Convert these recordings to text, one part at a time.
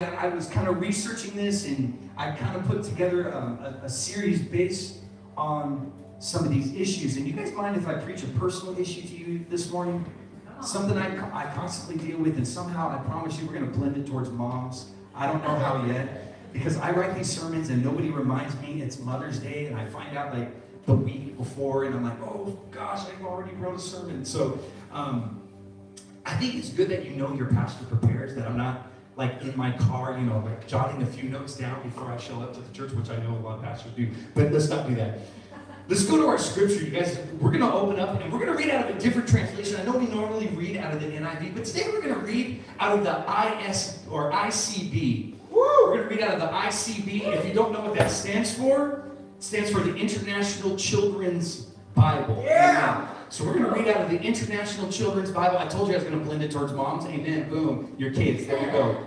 I was kind of researching this, and I kind of put together a series based on some of these issues. And you guys mind if I preach a personal issue to you this morning? Something I constantly deal with, and somehow I promise you we're going to blend it towards moms. I don't know how yet, because I write these sermons and nobody reminds me it's Mother's Day, and I find out like the week before, and I'm like, oh gosh, I've already wrote a sermon. So I think it's good that you know your pastor prepares, that I'm not like in my car, like jotting a few notes down before I show up to the church, which I know a lot of pastors do, but let's not do that. Let's go to our scripture, you guys. We're going to open up, and we're going to read out of a different translation. I know we normally read out of the NIV, but today we're going to read out of the ICB. We're going to read out of the ICB. If you don't know what that stands for, it stands for the International Children's Bible. Yeah. Amen. So we're going to read out of the International Children's Bible. I told you I was going to blend it towards moms. Amen. Boom. Your kids. There you go.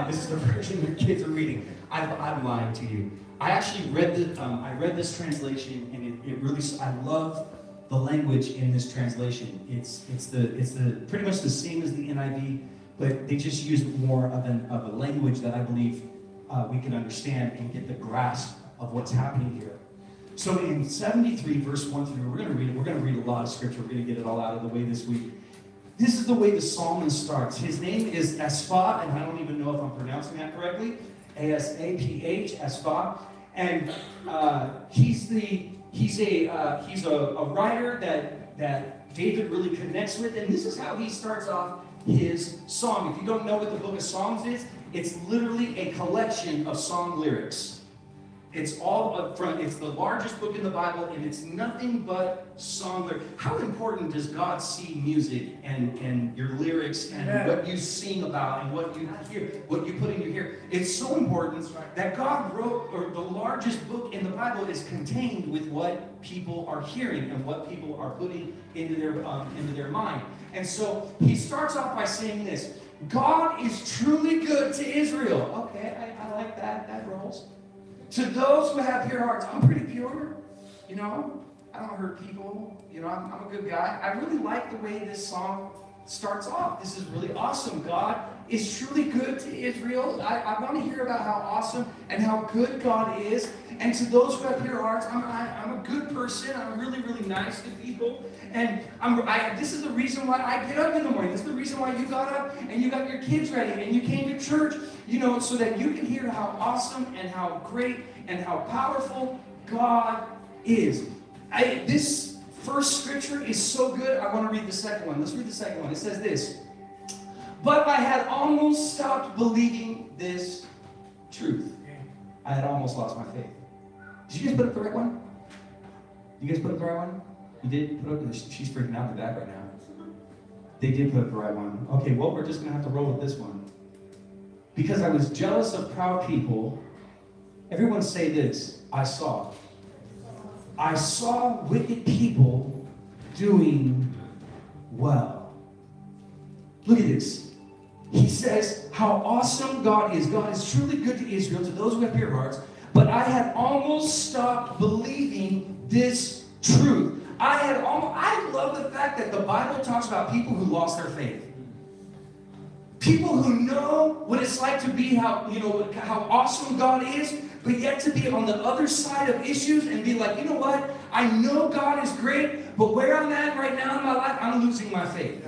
This is the version your kids are reading. I'm lying to you. I actually read this translation, and it really, I love the language in this translation. It's pretty much the same as the NIV, but they just use more of a language that I believe we can understand and get the grasp of what's happening here. So in 73, verse 1 through, we're going to read it. We're going to read a lot of scripture. We're going to get it all out of the way this week. This is the way the psalmist starts. His name is Asaph, and I don't even know if I'm pronouncing that correctly. Asaph, Asaph, and he's a writer that David really connects with, and this is how he starts off his song. If you don't know what the book of Psalms is, it's literally a collection of song lyrics. It's all up front. It's the largest book in the Bible, and it's nothing but song lyrics. How important does God see music and your lyrics and what you sing about and what you hear, what you put in your ear? It's so important that God wrote, or the largest book in the Bible is contained with what people are hearing and what people are putting into their mind. And so he starts off by saying this: God is truly good to Israel. Okay, I like that. That rolls. To those who have pure hearts, I'm pretty pure, I don't hurt people, I'm a good guy. I really like the way this song starts off. This is really awesome. God is truly good to Israel. I want to hear about how awesome and how good God is. And to those who have pure hearts, I'm a good person. I'm really, really nice to people. And this is the reason why I get up in the morning. This is the reason why you got up and you got your kids ready and you came to church, so that you can hear how awesome and how great and how powerful God is. This first scripture is so good, I want to read the second one. Let's read the second one. It says this: but I had almost stopped believing this truth. I had almost lost my faith. Did you guys put up the right one? You guys put up the right one? You did put up. She's freaking out in the back right now. They did put up the right one. Okay, well, we're just going to have to roll with this one. Because I was jealous of proud people. Everyone say this: I saw wicked people doing well. Look at this. He says how awesome God is. God is truly good to Israel, to those who have pure hearts. But I had almost stopped believing this truth. I love the fact that the Bible talks about people who lost their faith. People who know what it's like to be how awesome God is, but yet to be on the other side of issues and be like, you know what? I know God is great, but where I'm at right now in my life, I'm losing my faith.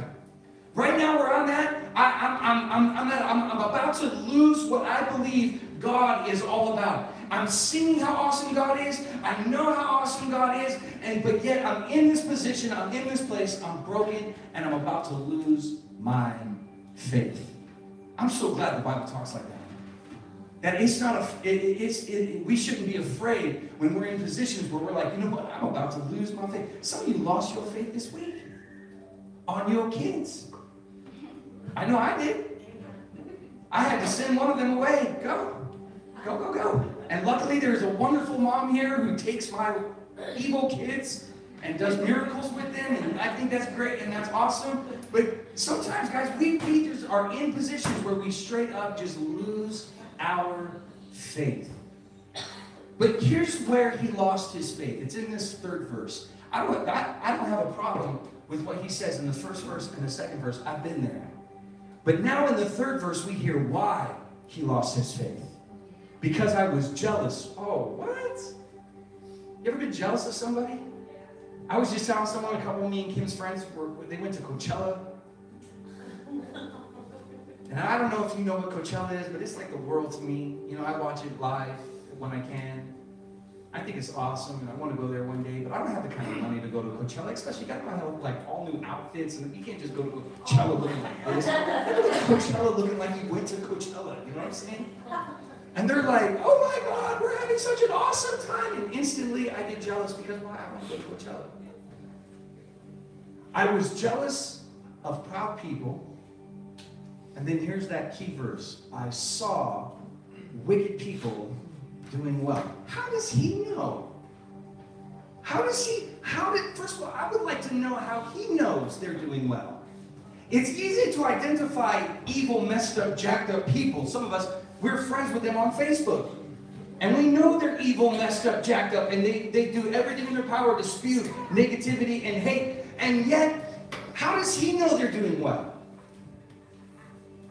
Right now where I'm at, I'm about to lose what I believe God is all about. I'm singing how awesome God is. I know how awesome God is, but yet I'm in this position, I'm in this place, I'm broken, and I'm about to lose my faith. I'm so glad the Bible talks like that. That it's not we shouldn't be afraid when we're in positions where we're like, you know what, I'm about to lose my faith. Some of you lost your faith this week on your kids. I know I did. I had to send one of them away. Go. And luckily there's a wonderful mom here who takes my evil kids and does miracles with them, and I think that's great and that's awesome. But sometimes, guys, we just are in positions where we straight up just lose our faith. But here's where he lost his faith. It's in this third verse. I don't have a problem with what he says in the first verse and the second verse. I've been there. But now in the third verse, we hear why he lost his faith. Because I was jealous. Oh, what? You ever been jealous of somebody? I was just telling someone, a couple of me and Kim's friends, they went to Coachella. And I don't know if you know what Coachella is, but it's like the world to me. You know, I watch it live when I can. I think it's awesome, and I want to go there one day, but I don't have the kind of money to go to Coachella, especially you got to have like all new outfits, and you can't just go to Coachella looking like this. You go to Coachella looking like you went to Coachella, you know what I'm saying? And they're like, oh my God, we're having such an awesome time. And instantly I get jealous because, well, I want to go to Coachella. I was jealous of proud people. And then here's that key verse. I saw wicked people doing well. How does he know? First of all, I would like to know how he knows they're doing well. It's easy to identify evil, messed up, jacked up people. Some of us, we're friends with them on Facebook. And we know they're evil, messed up, jacked up, and they do everything in their power to spew negativity and hate. And yet, how does he know they're doing well?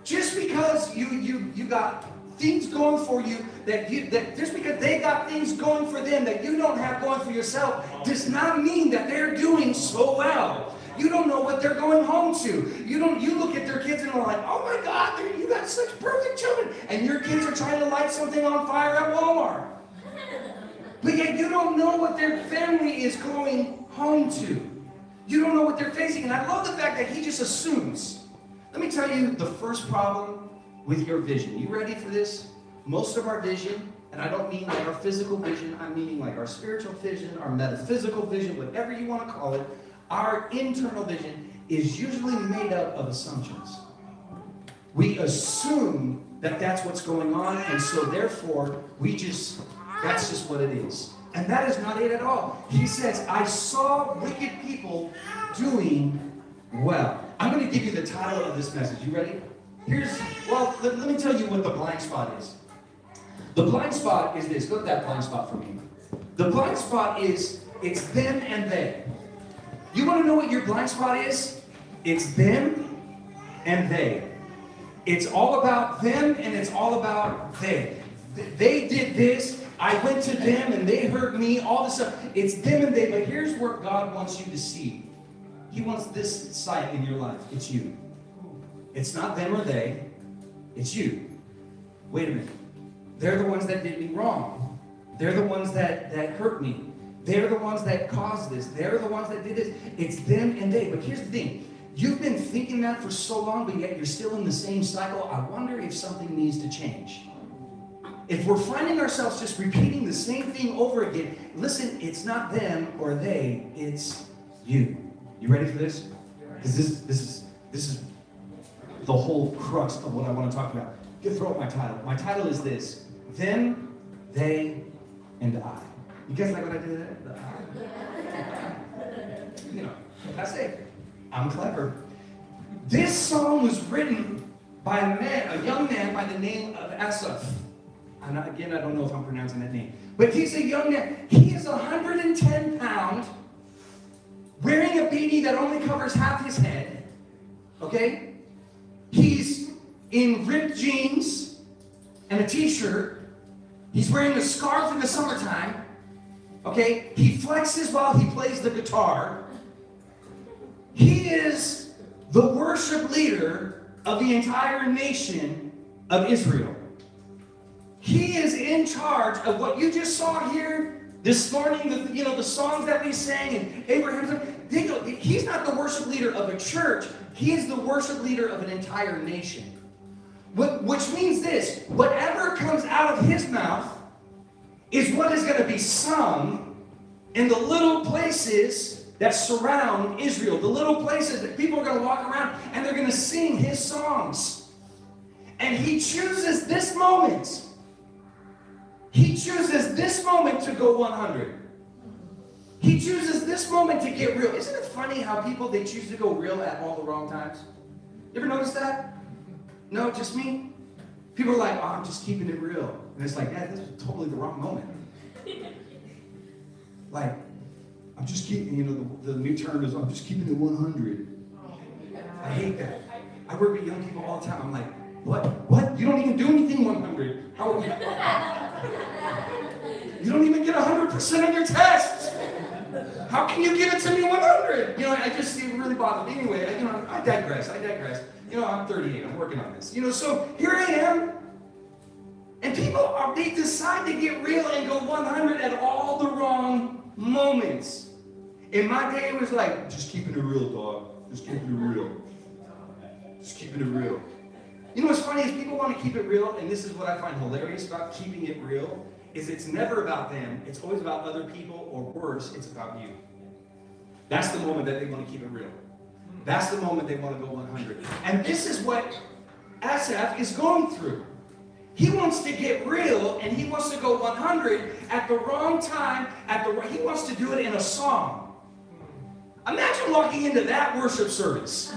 Just because you got things going for you, that just because they got things going for them that you don't have going for yourself, does not mean that they're doing so well. You don't know what they're going home to. You look at their kids and are like, oh my God, you got such perfect children. And your kids are trying to light something on fire at Walmart. But yet you don't know what their family is going home to. You don't know what they're facing. And I love the fact that he just assumes. Let me tell you the first problem with your vision. You ready for this? Most of our vision, and I don't mean like our physical vision, I'm meaning like our spiritual vision, our metaphysical vision, whatever you want to call it, our internal vision is usually made up of assumptions. We assume that that's what's going on, and so therefore, that's just what it is. And that is not it at all. He says, I saw wicked people doing well. I'm going to give you the title of this message. You ready? Let me tell you what the blind spot is. The blind spot is this. Go to that blind spot for me. The blind spot is, it's them and they. You want to know what your blind spot is? It's them and they. It's all about them and it's all about they. They did this. I went to them and they hurt me. All this stuff. It's them and they. But here's where God wants you to see. He wants this sight in your life. It's you. It's not them or they. It's you. Wait a minute. They're the ones that did me wrong. They're the ones that hurt me. They're the ones that caused this. They're the ones that did this. It's them and they. But here's the thing. You've been thinking that for so long, but yet you're still in the same cycle. I wonder if something needs to change. If we're finding ourselves just repeating the same thing over again, listen, it's not them or they, it's you. You ready for this? Because this is the whole crux of what I want to talk about. Throw up my title. My title is this: Them, They, and I. You guys like what I did there? The I. You know, that's it. I'm clever. This song was written by a young man by the name of Asaph. And again, I don't know if I'm pronouncing that name. But he's a young man. He is 110 pounds, wearing a beanie that only covers half his head. Okay? He's in ripped jeans and a t-shirt. He's wearing a scarf in the summertime. Okay? He flexes while he plays the guitar. He is the worship leader of the entire nation of Israel. He is in charge of what you just saw here this morning, the songs that we sang and Abraham's. He's not the worship leader of a church. He is the worship leader of an entire nation. Which means this: whatever comes out of his mouth is what is going to be sung in the little places that surround Israel, the little places that people are going to walk around and they're going to sing his songs. And he chooses this moment. He chooses this moment to go 100. He chooses this moment to get real. Isn't it funny how people, they choose to go real at all the wrong times? You ever notice that? No, just me? People are like, oh, I'm just keeping it real. And it's like, yeah, this is totally the wrong moment. Like, I'm just keeping, the new term is, I'm just keeping it 100. I hate that. I work with young people all the time. I'm like, What? You don't even do anything 100. How are we? You don't even get 100% on your tests. How can you give it to me 100? I just, it really bothers me. Anyway, I digress. I'm 38. I'm working on this. So here I am. And people, they decide to get real and go 100 at all the wrong moments. In my day, it was like, just keeping it real, dog. Just keeping it real. Just keeping it real. What's funny is people want to keep it real, and this is what I find hilarious about keeping it real, is it's never about them. It's always about other people, or worse, it's about you. That's the moment that they want to keep it real. That's the moment they want to go 100. And this is what SF is going through. He wants to get real, and he wants to go 100 at the wrong time. He wants to do it in a song. Imagine walking into that worship service.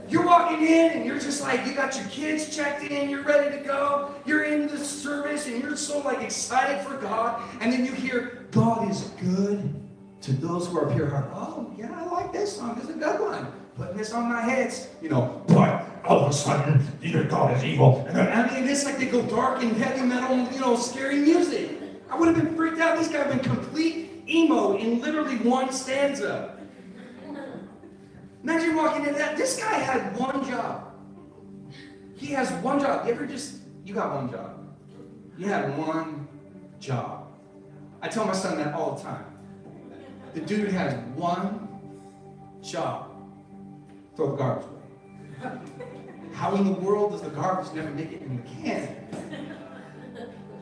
You're walking in, and you're just like, you got your kids checked in, you're ready to go. You're in the service, and you're so excited for God. And then you hear, God is good to those who are pure heart. Oh, yeah, I like this song. It's a good one. Putting this on my heads, but all of a sudden, God is evil. And it's like they go dark and heavy metal, scary music. I would have been freaked out. This guy would have been complete emo in literally one stanza. Imagine walking into that. This guy had one job. He has one job. You got one job. You had one job. I tell my son that all the time. The dude has one job. Throw the garbage away. How in the world does the garbage never make it in the can?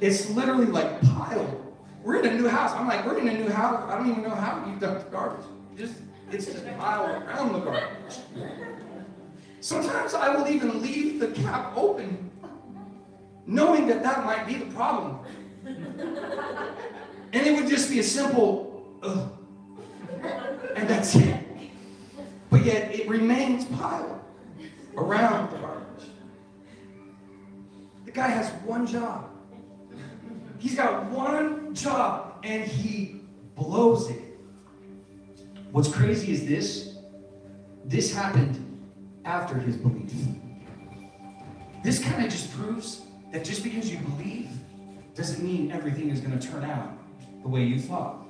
It's literally like piled. We're in a new house. I'm like, we're in a new house. I don't even know how you've done the garbage. It's just piled around the garbage. Sometimes I will even leave the cap open, knowing that might be the problem. And it would just be a simple, ugh. And that's it. But yet it remains piled around the garbage. The guy has one job. He's got one job, and he blows it. What's crazy is this happened after his belief. This kind of just proves that just because you believe doesn't mean everything is going to turn out the way you thought.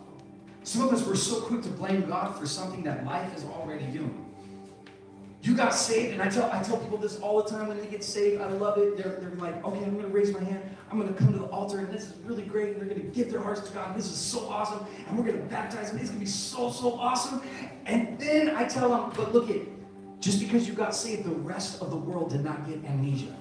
Some of us were so quick to blame God for something that life is already doing. You got saved, and I tell people this all the time when they get saved. I love it. They're like, okay, I'm going to raise my hand. I'm going to come to the altar, and this is really great. And they're going to give their hearts to God. And this is so awesome. And we're going to baptize them. It's going to be so, so awesome. And then I tell them, but look it, just because you got saved, the rest of the world did not get amnesia.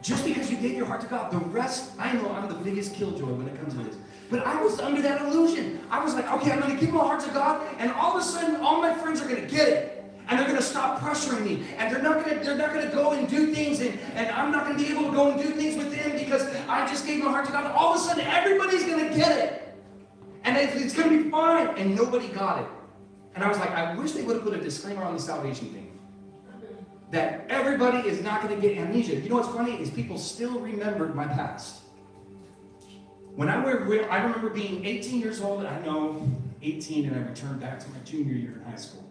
Just because you gave your heart to God, the rest, I know I'm the biggest killjoy when it comes to this. But I was under that illusion. I was like, okay, I'm going to give my heart to God, and all of a sudden, all my friends are going to get it. And they're going to stop pressuring me. And they're not going to go and do things. And I'm not going to be able to go and do things with them because I just gave my heart to God. And all of a sudden, everybody's going to get it. And it's going to be fine. And nobody got it. And I was like, I wish they would have put a disclaimer on the salvation thing. That everybody is not going to get amnesia. You know what's funny is people still remembered my past. When I remember being 18 years old. I know 18, and I returned back to my junior year in high school.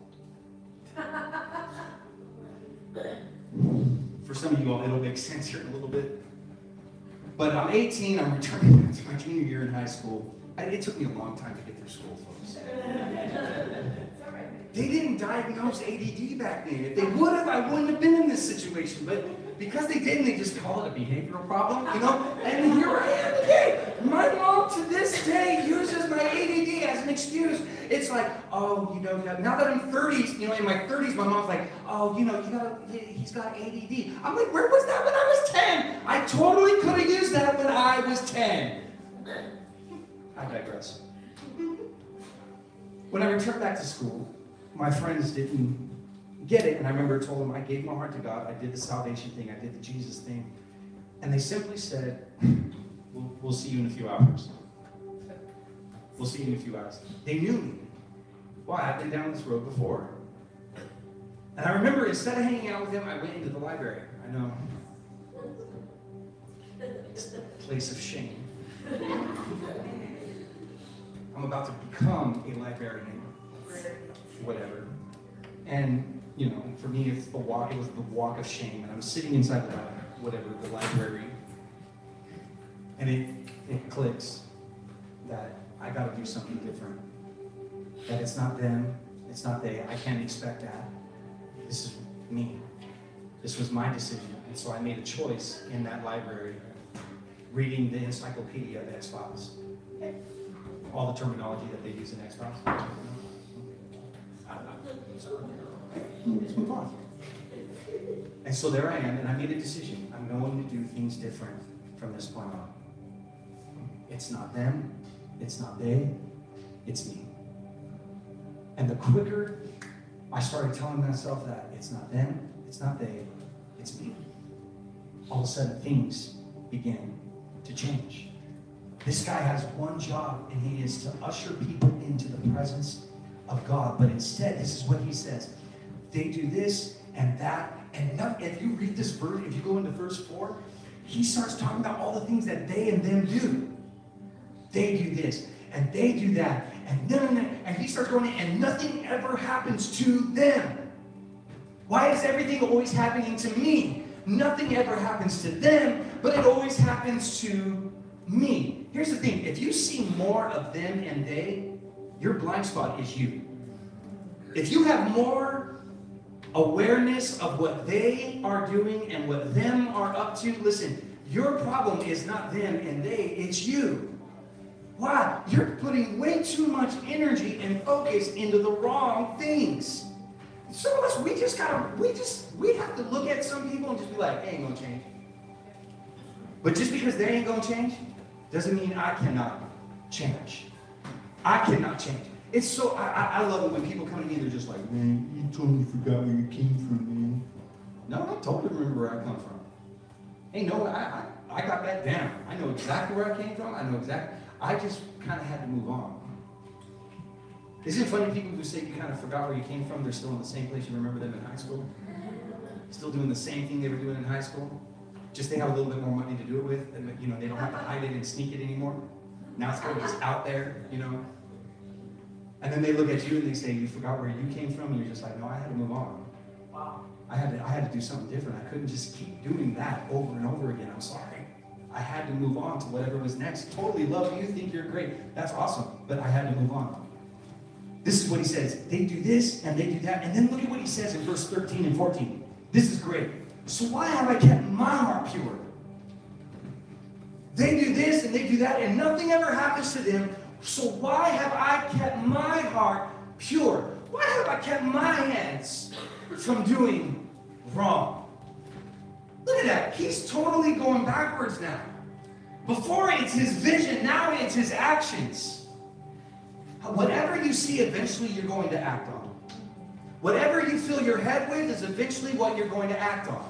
For some of you all, it'll make sense here in a little bit. But I'm 18, I'm returning back to my junior year in high school. It took me a long time to get through school, folks. They didn't diagnose ADD back then. If they would have, I wouldn't have been in this situation. But because they didn't, they just call it a behavioral problem, And here I am today. My mom to this day uses my ADD as an excuse. It's like, oh, now that I'm 30s, in my 30s, my mom's like, oh, he's got ADD. I'm like, where was that when I was 10? I totally could have used that when I was 10. I digress. When I returned back to school, my friends didn't get it, and I remember I told them I gave my heart to God, I did the salvation thing, I did the Jesus thing, and they simply said, we'll see you in a few hours. We'll see you in a few hours. They knew me. Why? I've been down this road before. And I remember instead of hanging out with them, I went into the library. I know. It's a place of shame. I'm about to become a librarian. Whatever. And for me, it's the walk. It was the walk of shame, and I'm sitting inside the library, and it clicks that I got to do something different. That it's not them, it's not they. I can't expect that. This is me. This was my decision, and so I made a choice in that library, reading the encyclopedia of X-Files. All the terminology that they use in X-Files. Let's move on. And so there I am, and I made a decision. I'm going to do things different from this point on. It's not them, it's not they, it's me. And the quicker I started telling myself that it's not them, it's not they, it's me, all of a sudden things begin to change. This guy has one job, and he is to usher people into the presence of God. But instead, this is what he says. They do this and that, and if you read this verse, if you go into verse 4, he starts talking about all the things that they and them do. They do this, and they do that, and he starts going, and nothing ever happens to them. Why is everything always happening to me? Nothing ever happens to them, but it always happens to me. Here's the thing, if you see more of them and they, your blind spot is you. If you have more awareness of what they are doing and what them are up to, listen, your problem is not them and they, it's you. Why? You're putting way too much energy and focus into the wrong things. Some of us, we have to look at some people and just be like, they ain't gonna change. But just because they ain't gonna change, doesn't mean I cannot change. I cannot change. It's so, I love it when people come to me, they're just like, man, you totally forgot where you came from, man. No, I totally remember where I come from. Hey, no, I got that down. I know exactly where I came from. I just kind of had to move on. Isn't it funny, people who say you kind of forgot where you came from, they're still in the same place you remember them in high school? Still doing the same thing they were doing in high school? Just they have a little bit more money to do it with, and they don't have to hide it and sneak it anymore. Now it's kind of just out there, And then they look at you and they say, you forgot where you came from, and you're just like, no, I had to move on. Wow. I had to do something different. I couldn't just keep doing that over and over again. I'm sorry. I had to move on to whatever was next. Totally love you, think you're great. That's awesome, but I had to move on. This is what he says. They do this and they do that. And then look at what he says in verse 13 and 14. This is great. So why have I kept my heart pure? They do this and they do that, and nothing ever happens to them. So why have I kept my heart pure? Why have I kept my hands from doing wrong? Look at that. He's totally going backwards now. Before it's his vision, now it's his actions. Whatever you see, eventually you're going to act on. Whatever you fill your head with is eventually what you're going to act on.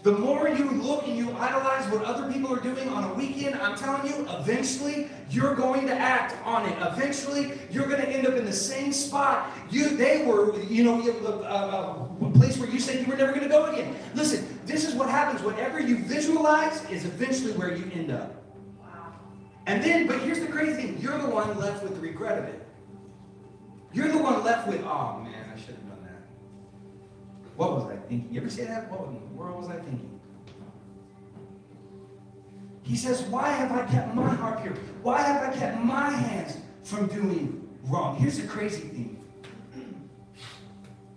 The more you look and you idolize what other people are doing on a weekend, I'm telling you, eventually you're going to act on it. Eventually you're going to end up in the same spot they were, a place where you said you were never going to go again. Listen, this is what happens. Whatever you visualize is eventually where you end up. Wow. And then, but here's the crazy thing. You're the one left with the regret of it. You're the one left with, oh man, I should have done that. What was I thinking? You ever say that? What in the world was I thinking? He says, why have I kept my heart pure? Why have I kept my hands from doing wrong? Here's the crazy thing.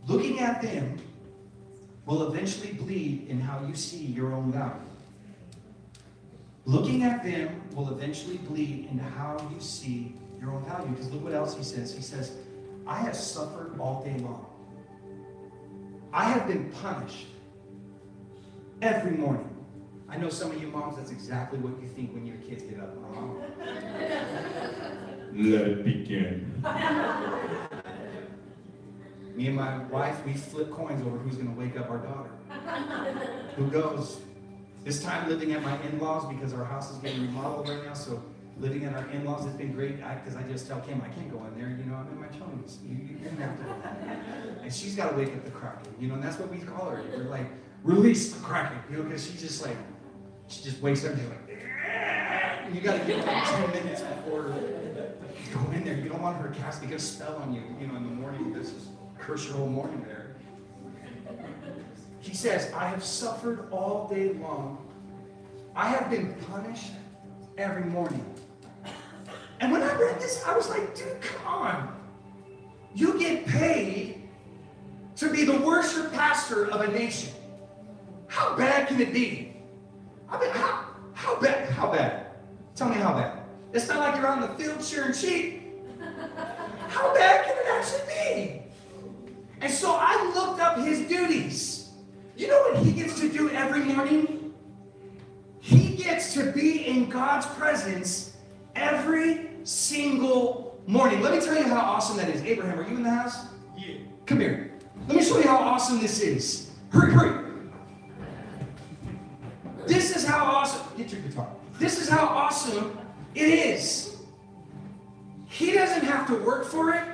Looking at them will eventually bleed in how you see your own value. Looking at them will eventually bleed into how you see your own value. Because look what else he says. He says, I have suffered all day long. I have been punished every morning. I know some of you moms, that's exactly what you think when your kids get up. Let it begin. Me and my wife, we flip coins over who's going to wake up our daughter. Who goes? This time living at my in-laws, because our house is getting remodeled right now, so living at our in-laws has been great, because I just tell Kim, I can't go in there, I'm in my chonies. You didn't have to go. And she's got to wake up the Kraken, and that's what we call her. We're like, release the Kraken, because she's just like, she just wakes up and she's like, and you got to give her like 10 minutes before you go in there. You don't want her to cast a spell on you, in the morning. This is curse your whole morning there. He says, I have suffered all day long. I have been punished every morning. And when I read this, I was like, dude, come on. You get paid to be the worship pastor of a nation. How bad can it be? I mean, how bad? How bad? Tell me how bad. It's not like you're on the field shearing sheep. How bad can it actually be? And so I looked up his duties. You know what he gets to do every morning? He gets to be in God's presence every single morning. Let me tell you how awesome that is. Abraham, are you in the house? Yeah. Come here. Let me show you how awesome this is. Hurry, hurry. This is how awesome. Get your guitar. This is how awesome it is. He doesn't have to work for it.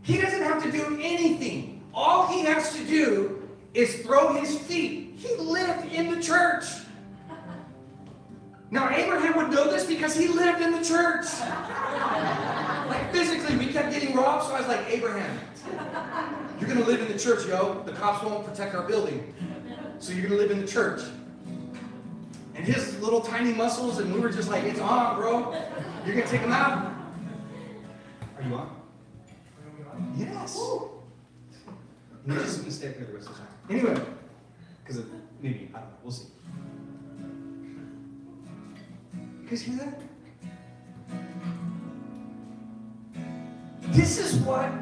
He doesn't have to do anything. All he has to do is throw his feet. He lived in the church. Now, Abraham would know this because he lived in the church. Like physically, we kept getting robbed, so I was like, Abraham, you're going to live in the church, yo. The cops won't protect our building. So you're going to live in the church. And his little tiny muscles, and we were just like, it's on, bro. You're going to take them out? Are you on? Yes. And he's just going to stay up there the rest of the time. Anyway, because maybe, I don't know, we'll see. You guys hear that? This is what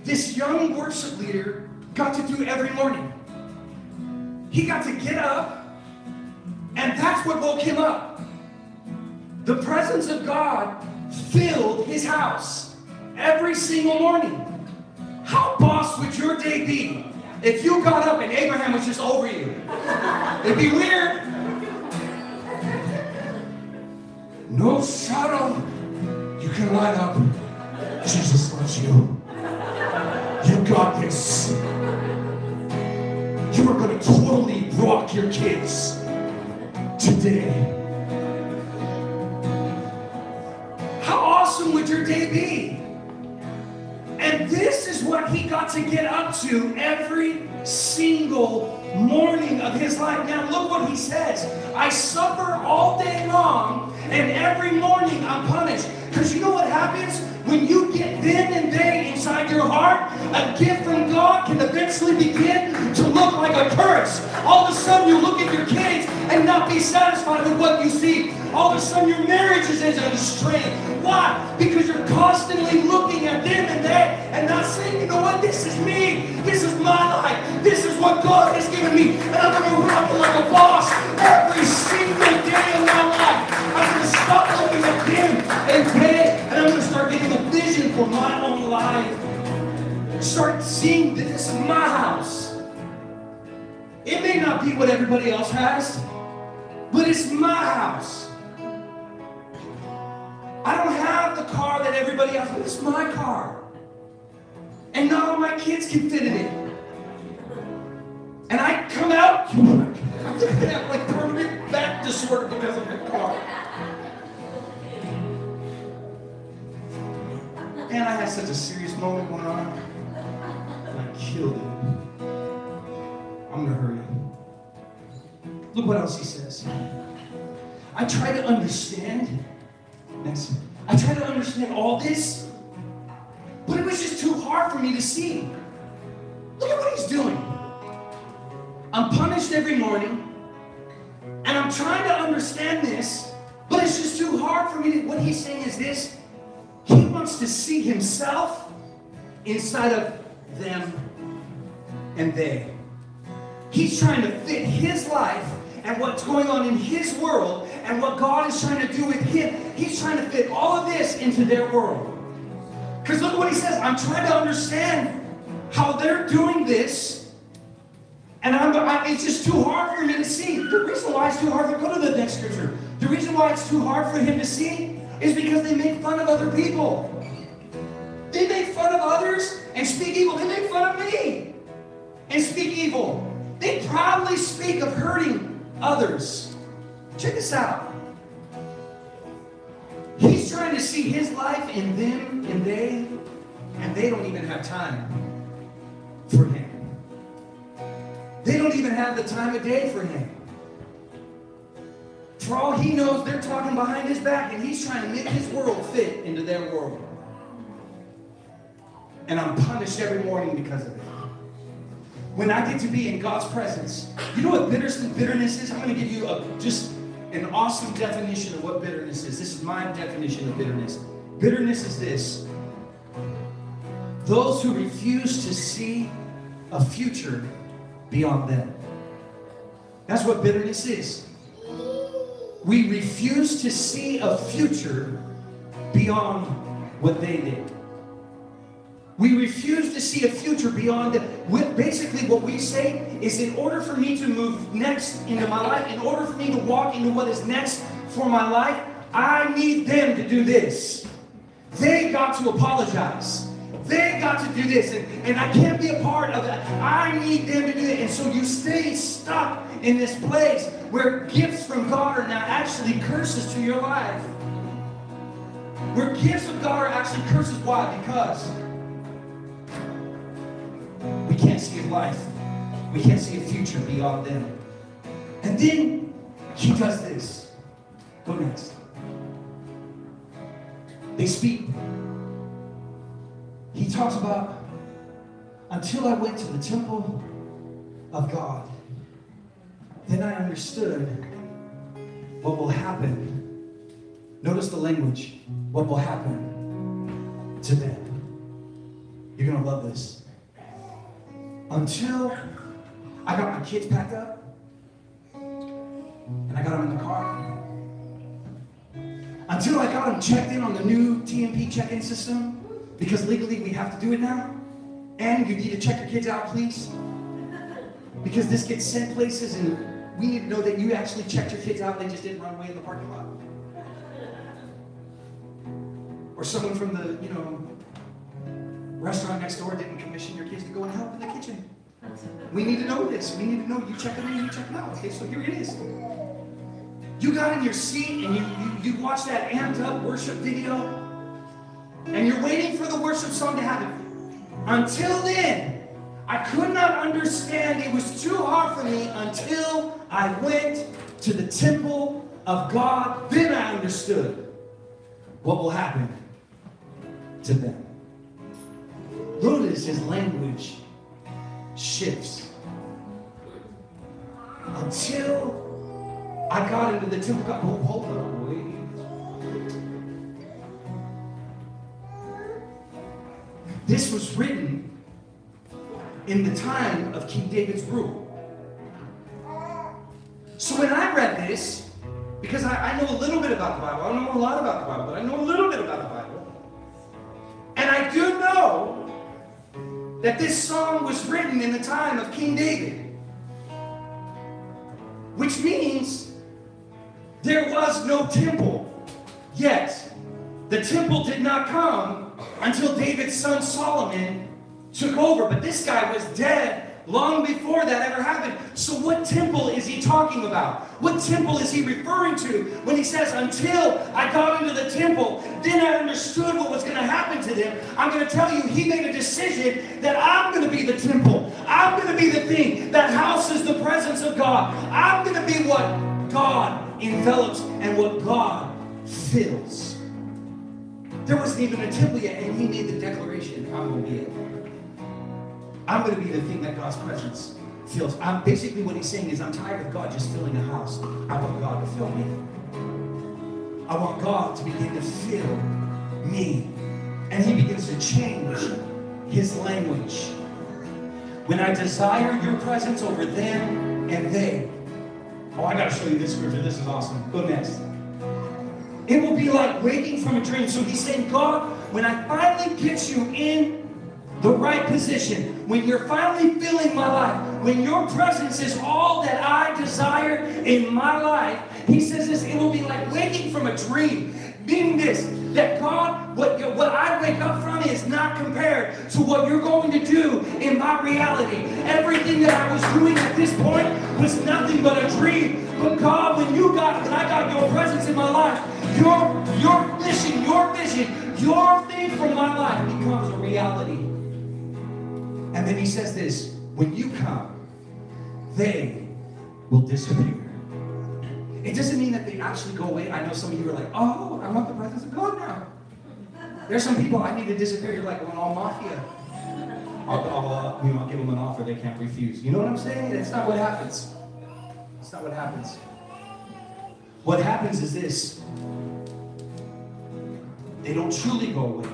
this young worship leader got to do every morning. He got to get up, and that's what woke him up. The presence of God filled his house every single morning. How boss would your day be if you got up and Abraham was just over you? It'd be weird. No shadow you can light up. Jesus loves you. You got this. You are going to totally rock your kids today. How awesome would your day be? And this is what he got to get up to every single morning of his life. Now look what he says. I suffer all day long, and every morning I'm punished. Because you know what happens? When you get them and they inside your heart, a gift from God can eventually begin to look like a curse. All of a sudden you look at your kids and not be satisfied with what you see. All of a sudden your marriage is in a strain. Why? Because you're constantly looking at them and they and not saying, you know what, this is me. This is my life. This is what God has given me. And I'm going to rock it like a boss every single day of my life. I'm going to stop looking at them and they, and I'm going to start getting a vision for my own life. Start seeing that this is my house. It may not be what everybody else has, but it's my house. I don't have the car that everybody else has, but it's my car. And not all my kids can fit in it. And I come out, I'm going to have like permanent back disorder because of the car. And I had such a serious moment going on, and I killed it. I'm going to hurry. Look what else he says. I try to understand. Next. I try to understand all this, but it was just too hard for me to see. Look at what he's doing. I'm punished every morning, and I'm trying to understand this, but it's just too hard for me to. What he's saying is this. He wants to see himself inside of them and they. He's trying to fit his life and what's going on in his world and what God is trying to do with him. He's trying to fit all of this into their world. Because look what he says. I'm trying to understand how they're doing this, and it's just too hard for me to see. The reason why it's too hard, go to the next scripture. The reason why it's too hard for him to see is because they make fun of other people. They make fun of others and speak evil. They make fun of me and speak evil. They proudly speak of hurting others. Check this out. He's trying to see his life in them and they don't even have time for him. They don't even have the time of day for him. For all he knows, they're talking behind his back, and he's trying to make his world fit into their world. And I'm punished every morning because of it. When I get to be in God's presence, you know what bitterness is? I'm going to give you just an awesome definition of what bitterness is. This is my definition of bitterness. Bitterness is this: those who refuse to see a future beyond them. That's what bitterness is. We refuse to see a future beyond what they did. We refuse to see a future beyond it. Basically, what we say is, in order for me to move next into my life, in order for me to walk into what is next for my life, I need them to do this. They got to apologize. They got to do this. And I can't be a part of that. I need them to do it. And so you stay stuck in this place where gifts from God are now actually curses to your life. Where gifts of God are actually curses. Why? Because we can't see a life. We can't see a future beyond them. And then he does this. Go next. They speak. He talks about, until I went to the temple of God, then I understood what will happen. Notice the language. What will happen to them. You're going to love this. Until I got my kids packed up and I got them in the car. Until I got them checked in on the new TMP check-in system, because legally we have to do it now. And you need to check your kids out, please. Because this gets sent places, and we need to know that you actually checked your kids out. They just didn't run away in the parking lot. Or someone from the, restaurant next door didn't commission your kids to go and help in the kitchen. We need to know this. We need to know you check them in, you check them out. Okay, so here it is. You got in your seat and you watched that amped up worship video, and you're waiting for the worship song to happen. Until then, I could not understand. It was too hard for me until I went to the temple of God. Then I understood what will happen to them. Notice his language shifts. Until I got into the temple of God. Oh, hold on, wait. This was written in the time of King David's rule. So when I read this, because I know a little bit about the Bible, I don't know a lot about the Bible, but I know a little bit about the Bible. And I do know that this song was written in the time of King David. Which means there was no temple yet. The temple did not come until David's son Solomon took over. But this guy was dead long before that ever happened. So what temple is he talking about? What temple is he referring to when he says, until I got into the temple, then I understood what was going to happen to them? I'm going to tell you, he made a decision that I'm going to be the temple. I'm going to be the thing that houses the presence of God. I'm going to be what God envelops and what God fills. There wasn't even a temple yet, and he made the declaration, I'm going to be it. I'm going to be the thing that God's presence fills. Basically what he's saying is, I'm tired of God just filling a house. I want God to fill me. I want God to begin to fill me. And he begins to change his language. When I desire your presence over them and they. Oh, I got to show you this scripture. This is awesome. Go next. It will be like waking from a dream. So he's saying, God, when I finally get you in the right position, when you're finally filling my life, when your presence is all that I desire in my life, he says this, it will be like waking from a dream. Meaning this, that God, what I wake up from is not compared to what you're going to do in my reality. Everything that I was doing at this point was nothing but a dream. But God, when I got your presence in my life, your mission, your vision, your thing from my life becomes a reality. And then he says this, when you come, they will disappear. It doesn't mean that they actually go away. I know some of you are like, oh, I want the presence of God now. There's some people I need to disappear. You're like, well, all mafia. I'll give them an offer they can't refuse. You know what I'm saying? That's not what happens. That's not what happens. What happens is this. They don't truly go away.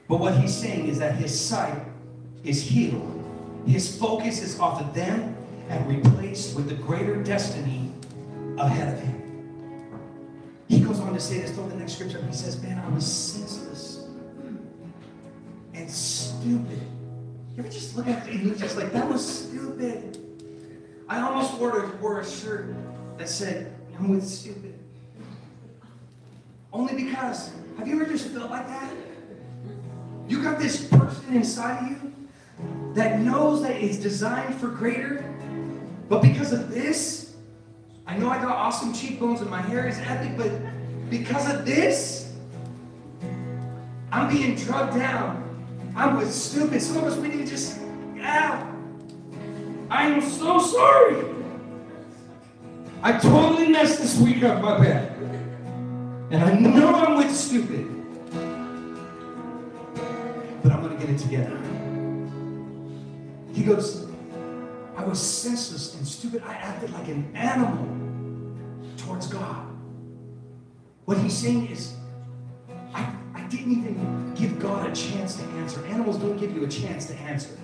But what he's saying is that his sight is healed. His focus is off of them and replaced with the greater destiny ahead of him. He goes on to say this, throw the next scripture, he says, man, I was senseless and stupid. You ever just look at it and you're just like, that was stupid. I almost wore a shirt that said, I'm with stupid. Only because, have you ever just felt like that? You got this person inside of you that knows that it's designed for greater, but because of this, I know I got awesome cheekbones and my hair is epic, but because of this, I'm being drugged down. I'm with stupid. Some of us, we need to just, I am so sorry. I totally messed this week up, my bad. And I know I'm with stupid. But I'm going to get it together. He goes, I was senseless and stupid. I acted like an animal towards God. What he's saying is, I didn't even give God a chance to answer. Animals don't give you a chance to answer.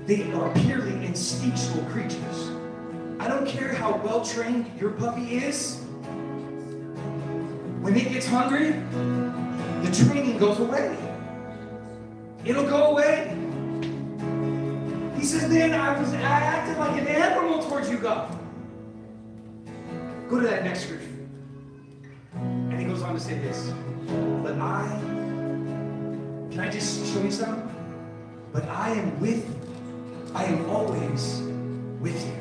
They are purely instinctual creatures. I don't care how well trained your puppy is. When it gets hungry, the training goes away. It'll go away. He says, then I acted like an animal towards you, God. Go to that next scripture. And he goes on to say this. But can I just show you something? But I am always with you.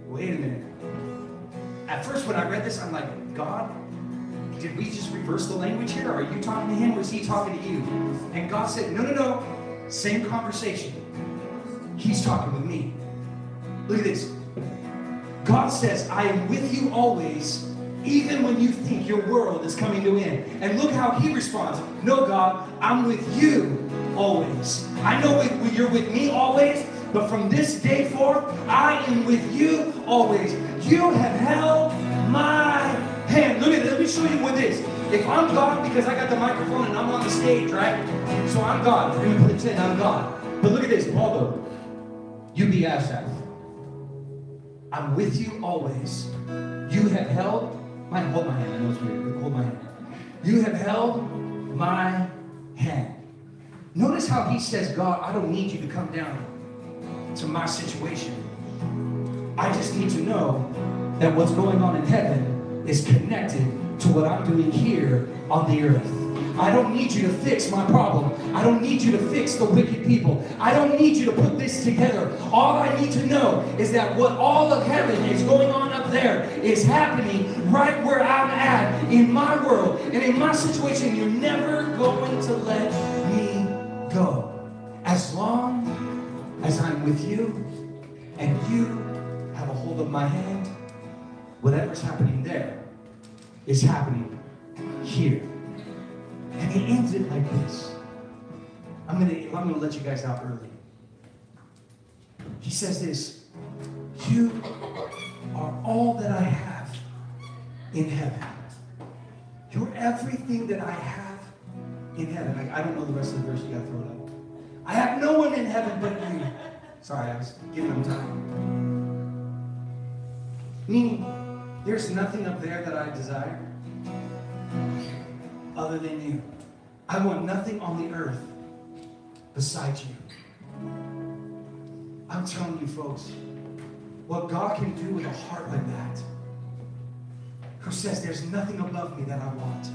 Wait a minute. At first when I read this, I'm like, God, did we just reverse the language here? Are you talking to him or is he talking to you? And God said, no. Same conversation. He's talking with me. Look at this. God says, I am with you always, even when you think your world is coming to an end. And look how he responds. No, God, I'm with you always. I know you're with me always, but from this day forth, I am with you always. You have held my hand. Look at this. Let me show you what this is. If I'm God, because I got the microphone and I'm on the stage, right? So I'm God. We're going to pretend I'm God. But look at this. Waldo, you be Asaph. I'm with you always. You have held hold my hand. I know it's weird, but hold my hand. You have held my hand. Notice how he says, God, I don't need you to come down to my situation. I just need to know that what's going on in heaven is connected to what I'm doing here on the earth. I don't need you to fix my problem. I don't need you to fix the wicked people. I don't need you to put this together. All I need to know is that what all of heaven is going on up there is happening right where I'm at in my world and in my situation. You're never going to let me go. As long as I'm with you and you have a hold of my hand, whatever's happening there is happening here. And he ends it like this. I'm gonna let you guys out early. He says this. You are all that I have in heaven. You're everything that I have in heaven. I don't know the rest of the verse. You gotta throw it up. I have no one in heaven but you. Sorry, I was giving them time. Meaning, there's nothing up there that I desire other than you. I want nothing on the earth besides you. I'm telling you, folks, what God can do with a heart like that, who says there's nothing above me that I want.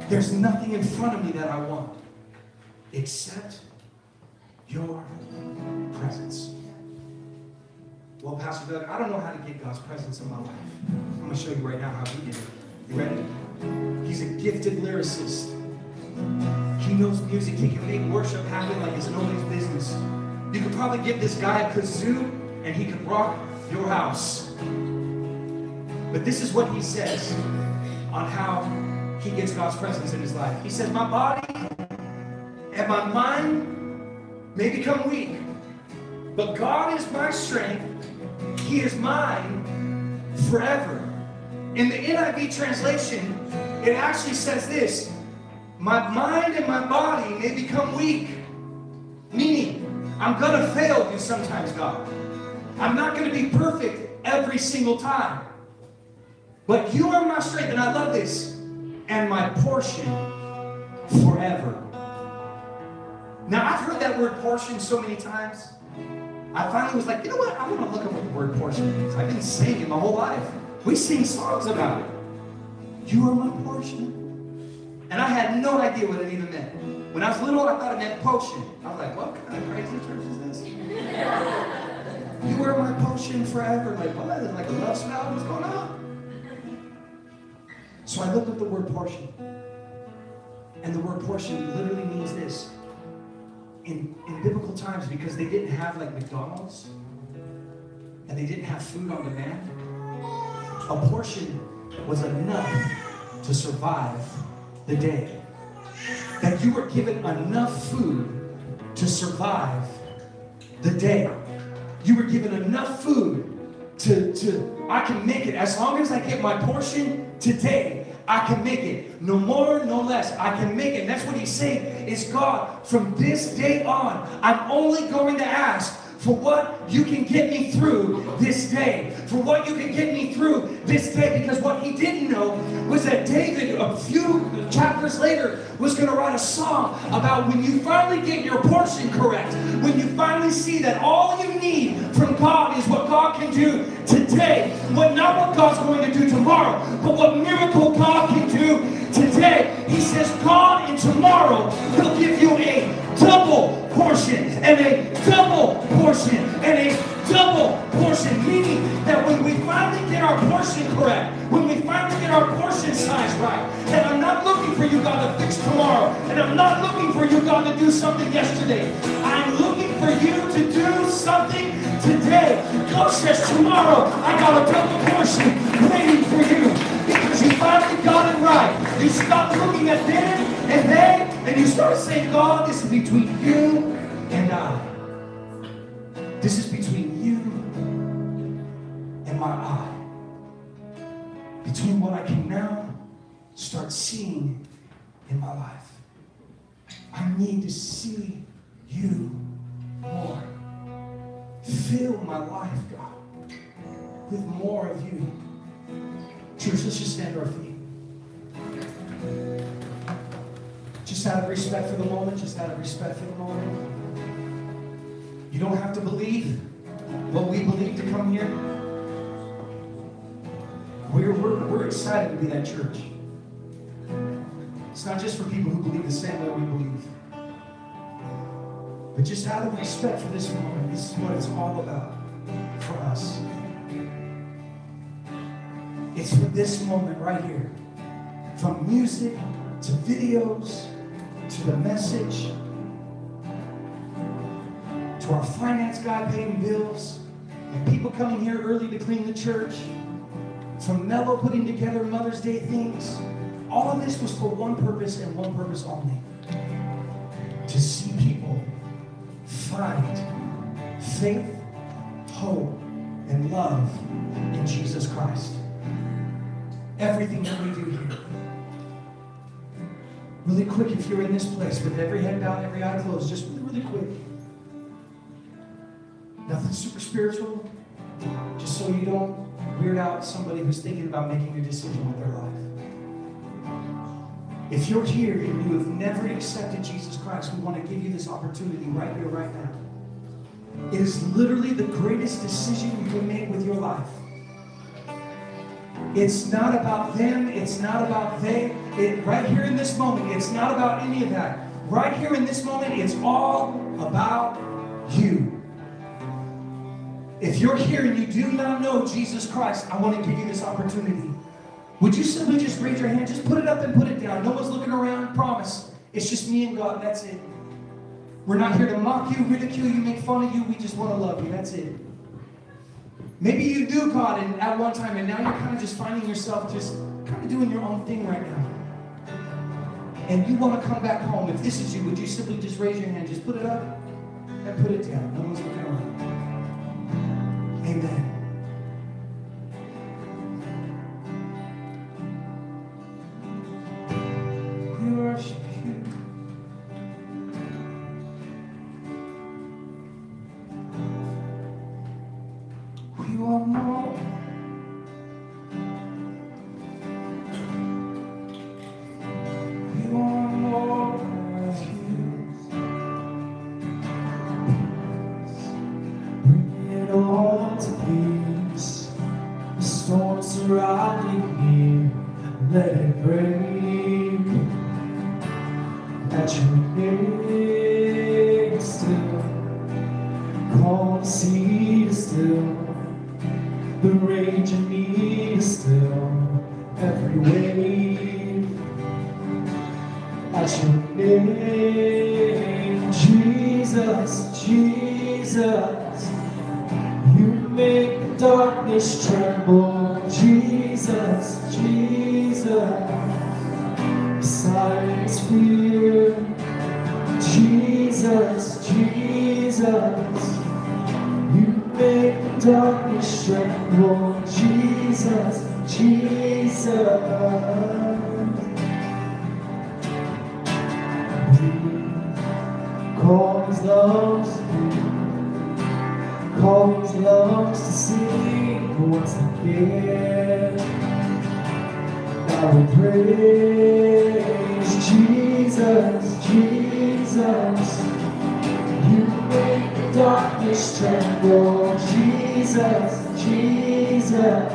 There's nothing in front of me that I want except your presence. Well, Pastor Doug, I don't know how to get God's presence in my life. I'm going to show you right now how he did it. You ready? He's a gifted lyricist. He knows music. He can make worship happen like it's nobody's business. You could probably give this guy a kazoo and he could rock your house. But this is what he says on how he gets God's presence in his life. He says, my body and my mind may become weak, but God is my strength. He is mine forever. In the NIV translation, it actually says this: my mind and my body may become weak. Meaning, I'm going to fail you sometimes, God. I'm not going to be perfect every single time. But you are my strength, and I love this, and my portion forever. Now, I've heard that word portion so many times. I finally was like, you know what? I want to look up what the word portion means. I've been saying it my whole life. We sing songs about it. You are my portion. And I had no idea what it even meant. When I was little, I thought it meant potion. I was like, what kind of crazy church is this? You are my potion forever. Like, what? Is it like a love spell? What's going on? So I looked up the word portion. And the word portion literally means this. In biblical times, because they didn't have like McDonald's and they didn't have food on demand, a portion was enough to survive the day. That you were given enough food to survive the day. You were given enough food to I can make it. As long as I get my portion today, I can make it. No more, no less. I can make it. And that's what he's saying is, God, from this day on, I'm only going to ask for what you can get me through this day. For what you can get me through this day. Because what he didn't know was that David, a few chapters later, was going to write a song about when you finally get your portion correct. When you finally see that all you need from God is what God can do today. Not what God's going to do tomorrow, but what miracle God can do today. He says God in tomorrow will give you a double portion and a double portion and a double portion, meaning that when we finally get our portion correct, when we finally get our portion size right, and I'm not looking for you, God, to fix tomorrow, and I'm not looking for you, God, to do something yesterday. I'm looking for you to do something today. God says tomorrow I got a double portion waiting for you because you finally got it right. You stop looking at them and they, and you start saying, God, this is between you and I. This is between you and my eye. Between what I can now start seeing in my life. I need to see you more. Fill my life, God, with more of you. Church, let's just stand to our feet. Just out of respect for the moment, You don't have to believe what we believe to come here. We're excited to be that church. It's not just for people who believe the same way we believe. But just out of respect for this moment, this is what it's all about for us. It's for this moment right here. From music to videos to the message to our finance guy paying bills and people coming here early to clean the church, from Mello putting together Mother's Day things. All of this was for one purpose and one purpose only. To see people find faith, hope, and love in Jesus Christ. Everything that we do here. Really quick, if you're in this place with every head down, every eye closed, just really quick. Nothing super spiritual, just so you don't weird out somebody who's thinking about making a decision with their life. If you're here and you have never accepted Jesus Christ, we want to give you this opportunity right here, right now. It is literally the greatest decision you can make with your life. It's not about them. It's not about they. Right here in this moment, it's not about any of that. Right here in this moment, it's all about you. If you're here and you do not know Jesus Christ, I want to give you this opportunity. Would you simply just raise your hand? Just put it up and put it down. No one's looking around. Promise. It's just me and God. That's it. We're not here to mock you, ridicule you, make fun of you. We just want to love you. That's it. Maybe you do, God, and at one time, and now you're kind of just finding yourself just kind of doing your own thing right now. And you want to come back home. If this is you, would you simply just raise your hand, just put it up and put it down? No one's looking around. Amen. We worship you. We want more. We want more of you. Bring it all to peace. The storm surrounding me, let it break. At your name still, calm the sea still. The rage in me is still, every wave. At your name, Jesus, Jesus, you make the darkness tremble. Jesus, Jesus, silence fear. Jesus, Jesus, you make the darkness tremble. Jesus, Jesus. Call his lungs to breathe. Call his lungs to sing once again. Now we praise Jesus, Jesus. You make the darkness tremble. Jesus, Jesus.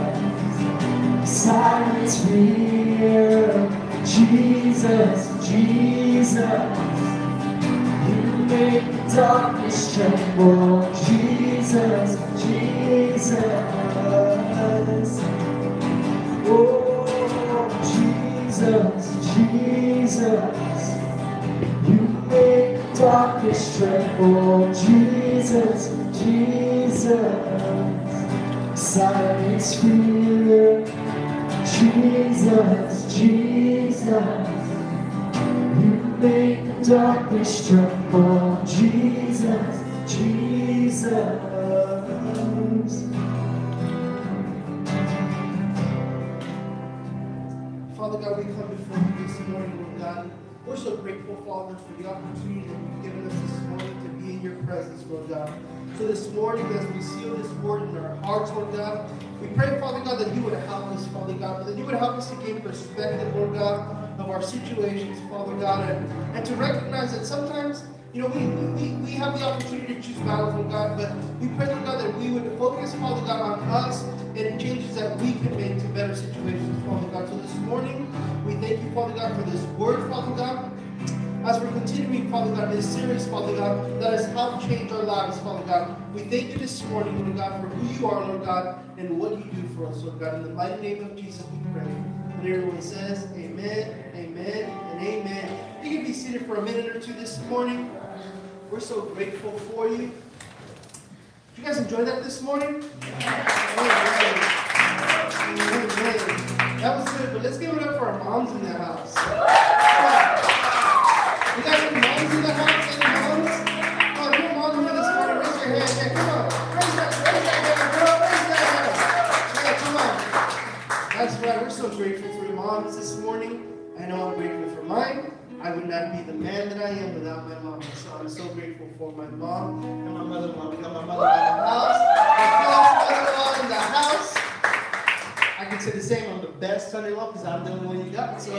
Silence fear. Jesus, Jesus. You make the darkness tremble. Jesus, Jesus. Oh, Jesus, Jesus. You make the darkness tremble. Jesus, Jesus. Silence fear. Jesus, Jesus. You make the darkness tremble. Jesus, Jesus. Father God, we come before you this morning, Lord God. We're so grateful, Father, for the opportunity that you've given us this morning to be in your presence, Lord God. So this morning, as we seal this word in our hearts, Lord God, we pray, Father God, that you would help us, Father God, that you would help us to gain perspective, Lord God, of our situations, Father God, and to recognize that sometimes, you know, we have the opportunity to choose battles, Lord God, but we pray, Lord God, that we would focus, Father God, on us and changes that we can make to better situations, Father God. So this morning, we thank you, Father God, for this word, Father God. As we're continuing, Father God, this series, Father God, that has helped change our lives, Father God. We thank you this morning, Lord God, for who you are, Lord God, and what you do for us, Lord God. In the mighty name of Jesus, we pray. And everyone says, amen, amen, and amen. You can be seated for a minute or two this morning. We're so grateful for you. Did you guys enjoy that this morning? Amen. Amen. That was good, but let's give it up for our moms in the house. You got any moms in the house? Any moms? Oh, if you're a mom here this morning, raise your hand. Yeah, come on. Raise that hand, girl. Raise that hand. Yeah, come on. That's right. We're so grateful for your moms this morning. I know I'm grateful for mine. I would not be the man that I am without my mom. So I'm so grateful for my mom and my mother-in-law. We got my mother-in-law in the house. My mother-in-law in the house. I can say the same. I'm the best son-in-law because I'm the only one you got. So.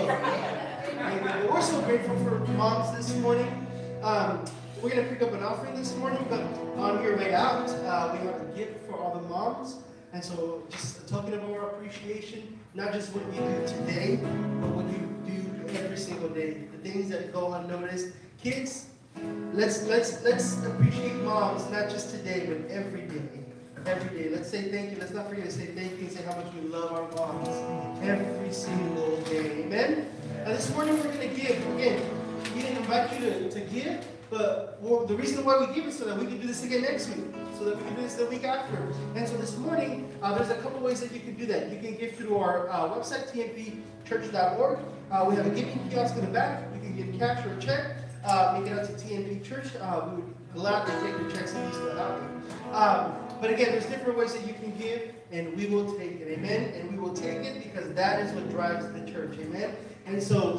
Amen. We're so grateful for moms this morning. We're going to pick up an offering this morning, but on your way out, we have a gift for all the moms. And so just a token of our appreciation, not just what you do today, but what you do every single day. The things that go unnoticed. Kids, let's appreciate moms, not just today, but every day. Every day. Let's say thank you. Let's not forget to say thank you and say how much we love our moms every single day. Amen? Now this morning we're going to give. Again, we didn't invite you to give, But the reason why we give it so that we can do this again next week, so that we can do this the week after. And so this morning, there's a couple ways that you can do that. You can give through our website, tnpchurch.org. We have a giving kiosk in the back. You can give cash or a check. Make it out to TNP Church. We would gladly take your checks if you still have them. But again, there's different ways that you can give, and we will take it. Amen? And we will take it because that is what drives the church. Amen? And so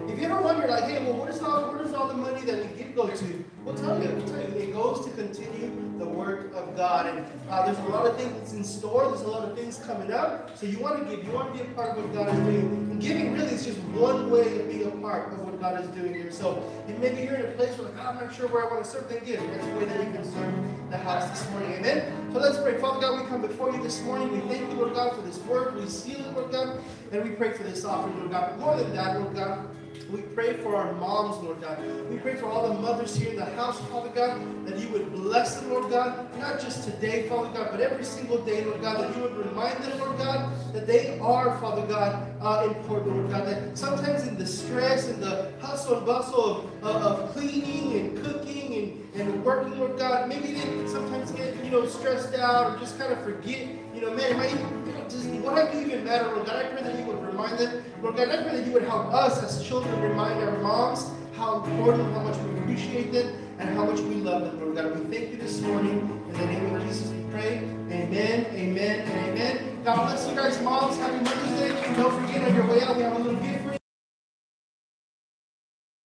if you ever wonder, like, hey, well, where does all the money that we give go to? We'll tell you. It goes to continue the work of God. And there's a lot of things that's in store. There's a lot of things coming up. So you want to give. You want to be a part of what God is doing. And giving really is just one way of being a part of what God is doing here. So if maybe you're in a place where, like, I'm not sure where I want to serve, then give. That's the way that you can serve the house this morning. Amen? So let's pray. Father God, we come before you this morning. We thank you, Lord God, for this word. We seal it, Lord God. And we pray for this offering, Lord God. But more than that, Lord God, we pray for our moms, Lord God. We pray for all the mothers here in the house, Father God, that you would bless them, Lord God, not just today, Father God, but every single day, Lord God, that you would remind them, Lord God, that they are, Father God, important, Lord God, that sometimes in the stress and the hustle and bustle of cleaning and cooking and working, Lord God, maybe they sometimes get, stressed out or just kind of forget, what have you even matter, Lord God? I pray that you would remind them, Lord God, I pray that you would help us as children remind our moms how important, how much we appreciate them, and how much we love them, Lord God. We thank you this morning in the name of Jesus